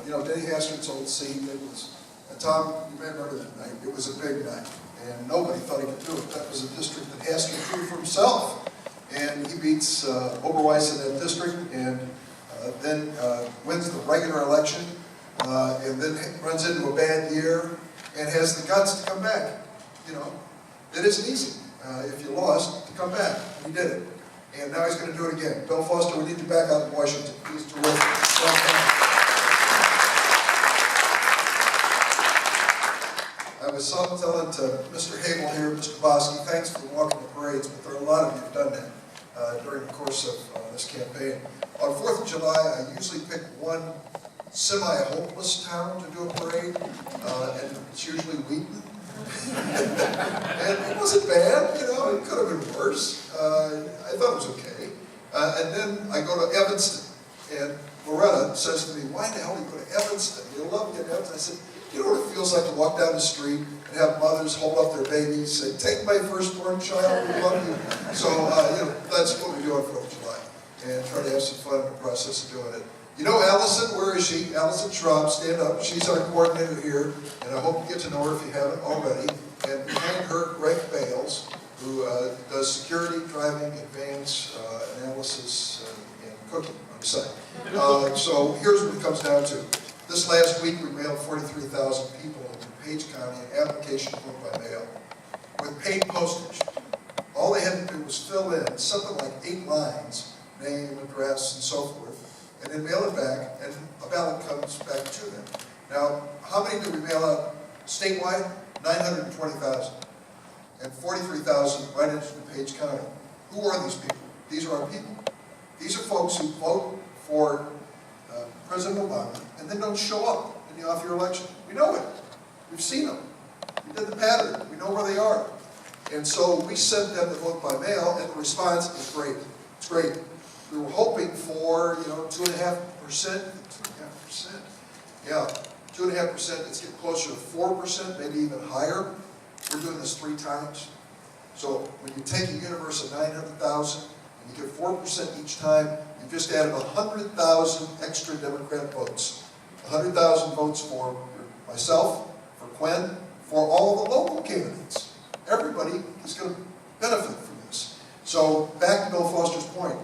you know, Denny Hastert's old seat. It was, Tom, you may remember that night. It was a big night, and nobody thought he could do it. That was a district that Hastert drew for himself, and he beats Oberweis in that district, and then wins the regular election, and then runs into a bad year, and has the guts to come back. You know, it isn't easy if you lost to come back. He did it, and now he's going to do it again. Bill Foster, we need you back out in Washington. He's terrific. I was telling to Mr. Hagel here, Mr. Bosky, thanks for walking the parades, but there are a lot of you who've done that during the course of this campaign. On 4th of July, I usually pick one semi-hopeless town to do a parade, and it's usually Wheaton. And it wasn't bad, you know, it could have been worse. I thought it was okay. And then I go to Evanston, and Loretta says to me, why the hell do you go to Evanston? You love getting Evanston. I said, you know what it feels like to walk down the street and have mothers hold up their babies, say, take my firstborn child, we love you. So, you know, that's what we do on 4th of July, and try to have some fun in the process of doing it. You know Allison, where is she? Allison Schraub, stand up. She's our coordinator here, and I hope you get to know her if you haven't already. And behind her, Greg Bales, who does security, driving, advance analysis, and cooking on the side. So here's what it comes down to. This last week, we mailed 43,000 people in Page County an application to vote by mail with paid postage. All they had to do was fill in something like 8 lines, name, address, and so forth, and then mail it back, and a ballot comes back to them. Now, how many did we mail out statewide? 920,000, and 43,000 right into Page County. Who are these people? These are our people. These are folks who vote for President Obama and then don't show up in the off-year election. We know it. We've seen them. We did the pattern. We know where they are. And so we sent them to vote by mail, and the response is great. It's great. We were hoping for, you know, 2.5%. 2.5%. Yeah, 2.5%. It's getting closer to 4%, maybe even higher. We're doing this 3 times. So when you take a universe of 900,000 and you get 4% each time, you just added 100,000 extra Democrat votes. 100,000 votes for myself, for Quinn, for all the local candidates. Everybody is going to benefit from this. So back to Bill Foster's point,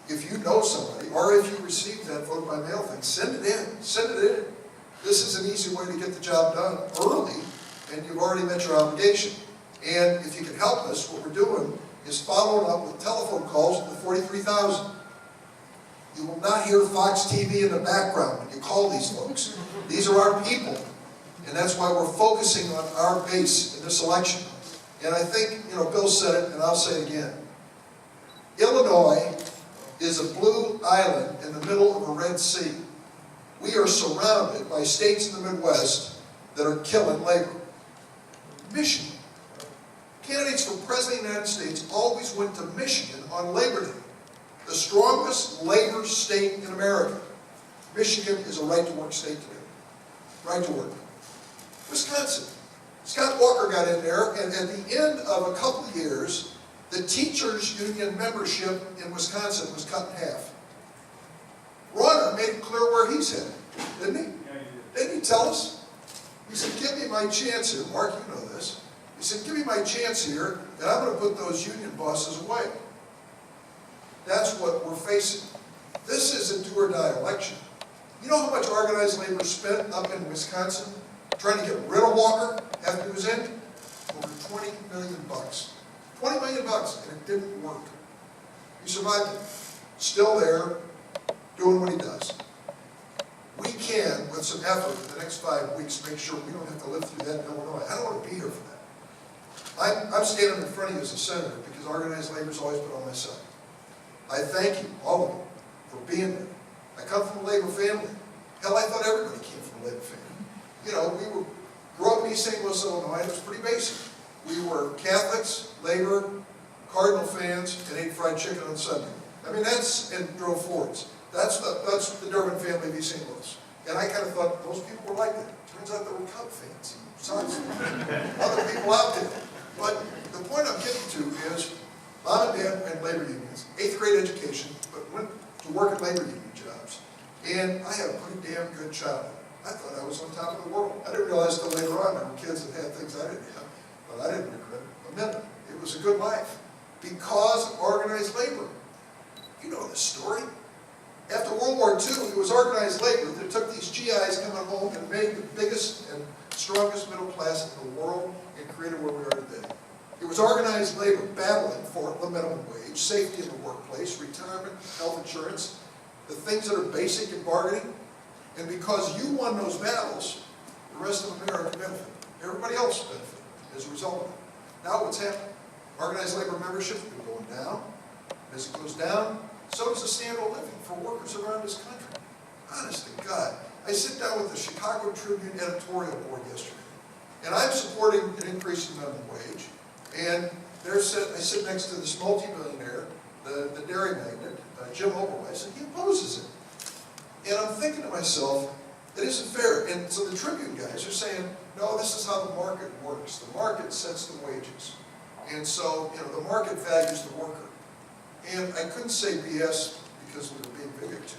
if you know somebody, or if you received that vote by mail thing, send it in. Send it in. This is an easy way to get the job done early, and you've already met your obligation. And if you can help us, what we're doing is following up with telephone calls to the 43,000. You will not hear Fox TV in the background when you call these folks. These are our people, and that's why we're focusing on our base in this election. And I think, you know, Bill said it, and I'll say it again. Illinois is a blue island in the middle of a Red Sea. We are surrounded by states in the Midwest that are killing labor. Michigan. Candidates for President of the United States always went to Michigan on Labor Day. The strongest labor state in America. Michigan is a right-to-work state today. Right to work. Wisconsin. Scott Walker got in there, and at the end of a couple of years, the teachers' union membership in Wisconsin was cut in half. Ronner made it clear where he's headed, didn't he? Yeah, he did. Didn't he tell us? He said, give me my chance here. Mark, you know this. He said, give me my chance here, and I'm going to put those union bosses away. That's what we're facing. This is a do-or-die election. You know how much organized labor spent up in Wisconsin trying to get rid of Walker after he was in? Over $20 million. $20 million, and it didn't work. He survived it. Still there, doing what he does. We can, with some effort in the next 5 weeks, make sure we don't have to live through that in Illinois. I don't want to be here for that. I'm standing in front of you as a senator because organized labor's always been on my side. I thank you, all of you, for being there. I come from a labor family. Hell, I thought everybody came from a labor family. You know, grew up in East St. Louis, Illinois, and it was pretty basic. We were Catholics, labor, Cardinal fans, and ate fried chicken on Sunday. I mean, and drove Fords. That's the Durbin family of East St. Louis. And I kind of thought those people were like that. Turns out they were Cub fans. Sounds other people out there. But the point I'm getting to is, Mom and Dad had labor unions, 8th grade education, but went to work at labor union jobs. And I had a pretty damn good childhood. I thought I was on top of the world. I didn't realize till later on there were kids that had things I didn't have, but I didn't regret a minute. It was a good life because of organized labor. You know the story. After World War II, it was organized labor that took these GIs coming home and made the biggest and strongest middle class in the world and created where we are today. It was organized labor battling for the minimum wage, safety in the workplace, retirement, health insurance, the things that are basic in bargaining. And because you won those battles, the rest of America benefited. Everybody else benefited as a result of it. Now what's happening? Organized labor membership has been going down. As it goes down, so does the standard of living for workers around this country. Honest to God. I sit down with the Chicago Tribune editorial board yesterday, and I'm supporting an increase in minimum wage. And I sit next to this multi-millionaire, the dairy magnate, Jim Oberweis, and he opposes it. And I'm thinking to myself, that isn't fair. And so the Tribune guys are saying, no, this is how the market works. The market sets the wages. And so, the market values the worker. And I couldn't say BS because we were being bigoted.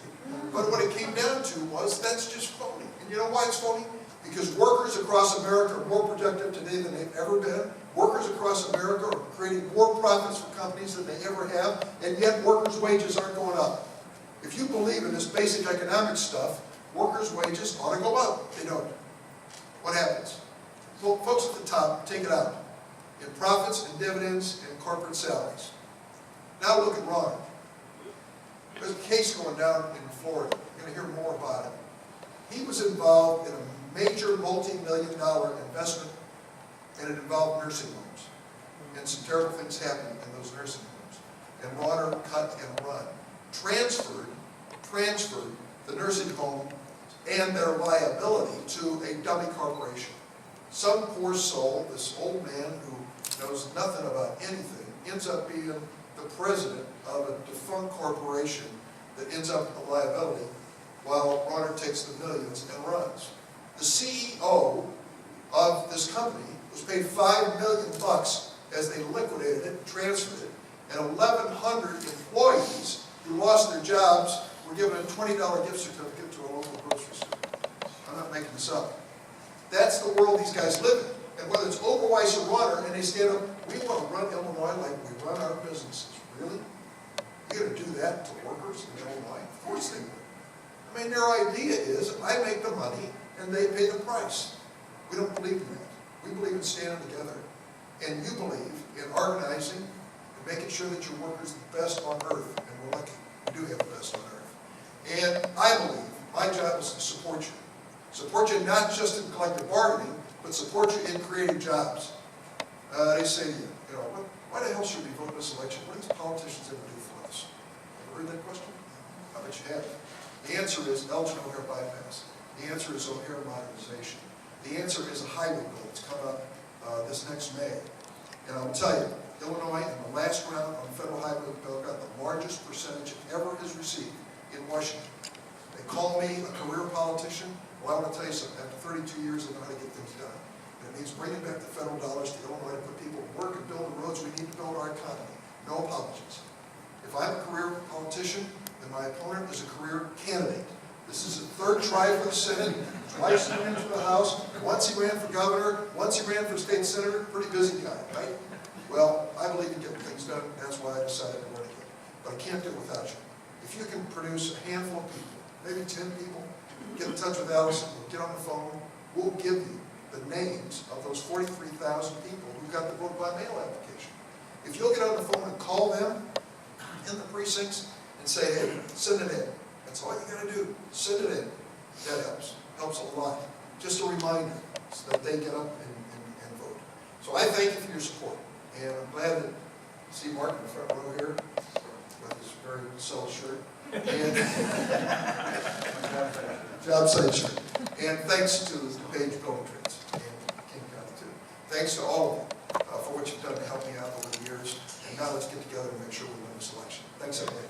But what it came down to was that's just phony. And you know why it's phony? Because workers across America are more productive today than they've ever been. Workers across America are creating more profits for companies than they ever have, and yet workers' wages aren't going up. If you believe in this basic economic stuff, workers' wages ought to go up. They don't. What happens? Well, folks at the top take it out in profits and dividends and corporate salaries. Now look at Ron. There's a case going down in Florida. You're going to hear more about it. He was involved in a major multi-million-dollar investment, and it involved nursing homes. And some terrible things happened in those nursing homes. And Ron cut and run. Transferred the nursing home and their liability to a dummy corporation. Some poor soul, this old man who knows nothing about anything, ends up being the president of a defunct corporation that ends up with the liability while Ronner takes the millions and runs. The CEO of this company was paid $5 million as they liquidated it, transferred it, and 1,100 employees who lost their jobs were given a $20 gift certificate to a local grocery store. I'm not making this up. That's the world these guys live in. And whether it's Oberweis or Ronner, and they stand up, we want to run Illinois like we run our businesses. Really? You're going to do that to workers in Illinois? Of course they would. I mean, their idea is, I make the money, and they pay the price. We don't believe in that. We believe in standing together. And you believe in organizing and making sure that your workers are the best on earth. And we're lucky. We do have the best on earth. And I believe my job is to support you. Support you not just in collective bargaining, but support you in creating jobs. They say to you, why the hell should we vote this election? What do these politicians ever do for us? Ever heard that question? I bet you have. The answer is Elgin O'Hare bypass. The answer is O'Hare modernization. The answer is a highway bill that's coming up this next May. And I'll tell you, Illinois in the last round on the federal highway bill got the largest percentage it ever has received in Washington. They call me a career politician. Well, I want to tell you something. After 32 years, I know how to get things done. And it means bringing back the federal dollars to Illinois to put people to work and build the roads we need to build our economy. No apologies. If I'm a career politician, then my opponent is a career candidate. This is his third try for the Senate. Twice he ran for the House. Once he ran for governor. Once he ran for state senator. Pretty busy guy, right? Well, I believe in getting things done. That's why I decided to run again. But I can't do it without you. If you can produce a handful of people, maybe 10 people, get in touch with Allison, we'll get on the phone, we'll give you the names of those 43,000 people who got the vote by mail application. If you'll get on the phone and call them in the precincts and say, hey, send it in. That's all you got to do. Send it in. That helps. Helps a lot. Just a reminder so that they get up and vote. So I thank you for your support. And I'm glad to see Mark in the front row here with his very subtle shirt. And job site shirt. And thanks to the Page Building Trades and King County too. Thanks to all of you for what you've done to help me out over the years. And now let's get together and make sure we win this election. Thanks everybody.